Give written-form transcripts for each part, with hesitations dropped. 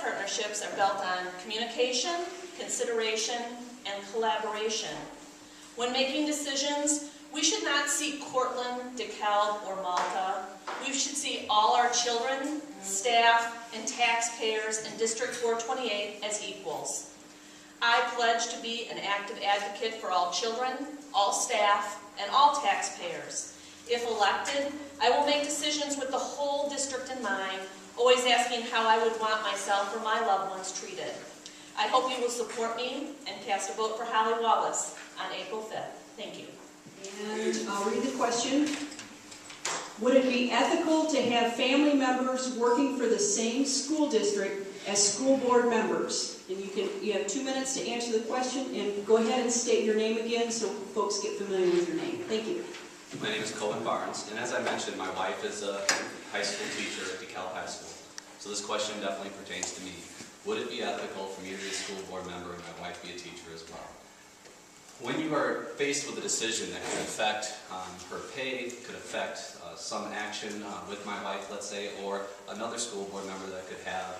partnerships are built on communication, consideration, and collaboration. When making decisions, we should not see Cortland, DeKalb, or Malta. We should see all our children, staff, and taxpayers in District 428 as equals. I pledge to be an active advocate for all children, all staff, and all taxpayers. If elected, I will make decisions with the whole district in mind, always asking how I would want myself or my loved ones treated. I hope you will support me and cast a vote for Holly Wallace on April 5th. Thank you. And I'll read the question. Would it be ethical to have family members working for the same school district as school board members? And you have 2 minutes to answer the question, and go ahead and state your name again so folks get familiar with your name. Thank you. My name is Colin Barnes, and as I mentioned, my wife is a high school teacher at DeKalb High School. So this question definitely pertains to me. Would it be ethical for me to be a school board member and my wife be a teacher as well? When you are faced with a decision that could affect her pay, could affect some action with my wife, let's say, or another school board member that could have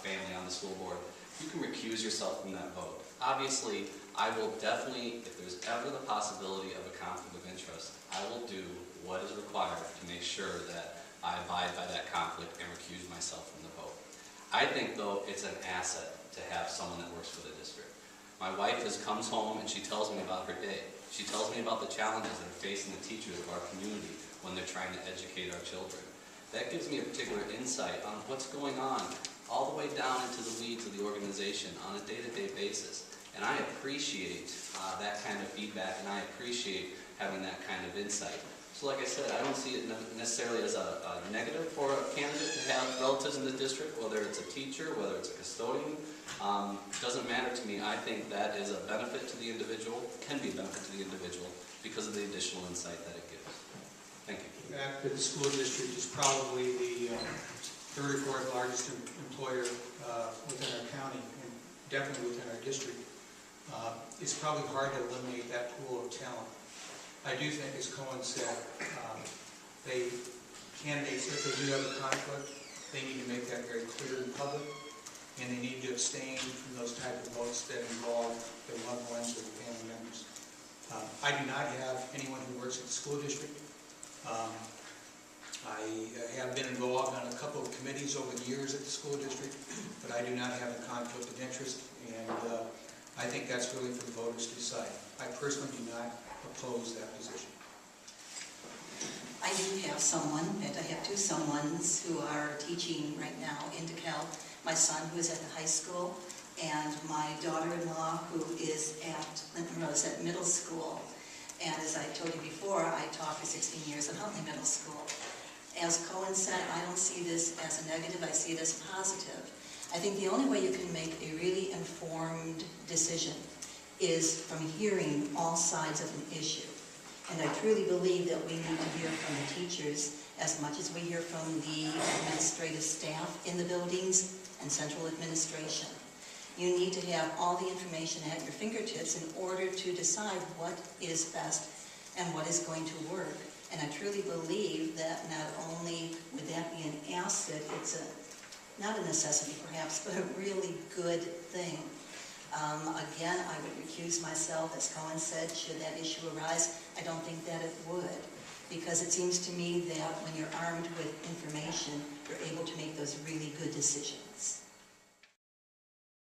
family on the school board, you can recuse yourself from that vote. Obviously, I will definitely, if there's ever the possibility of a conflict of interest, I will do what is required to make sure that I abide by that conflict and recuse myself from the vote. I think, though, it's an asset to have someone that works for the district. My wife comes home and she tells me about her day. She tells me about the challenges that are facing the teachers of our community when they're trying to educate our children. That gives me a particular insight on what's going on all the way down into the weeds of the organization on a day-to-day basis. And I appreciate that kind of feedback, and I appreciate having that kind of insight. So like I said, I don't see it necessarily as a negative for a candidate to have relatives in the district, whether it's a teacher, whether it's a custodian. It doesn't matter to me. I think that is a benefit to the individual, can be a benefit to the individual because of the additional insight that it gives. Thank you. The fact that the school district is probably the third or fourth largest employer within our county, and definitely within our district, it's probably hard to eliminate that pool of talent. I do think, as Cohen said, candidates, if they do have a conflict, they need to make that very clear in public, and they need to abstain from those type of votes that involve their loved ones or their family members. I do not have anyone who works at the school district. I have been involved on a couple of committees over the years at the school district, but I do not have a conflict of interest, and I think that's really for the voters to decide. I personally do not oppose that position. I do have someone, and I have two someones who are teaching right now in DeKalb. My son, who is at the high school, and my daughter-in-law, who is at Clinton Rose at middle school. And as I told you before, I taught for 16 years at Huntley Middle School. As Cohen said, I don't see this as a negative, I see it as positive. I think the only way you can make a really informed decision is from hearing all sides of an issue. And I truly believe that we need to hear from the teachers as much as we hear from the administrative staff in the buildings and central administration. You need to have all the information at your fingertips in order to decide what is best and what is going to work. And I truly believe that not only would that be an asset, it's not a necessity perhaps, but a really good thing. Again, I would recuse myself, as Cohen said, should that issue arise. I don't think that it would, because it seems to me that when you're armed with information, you're able to make those really good decisions.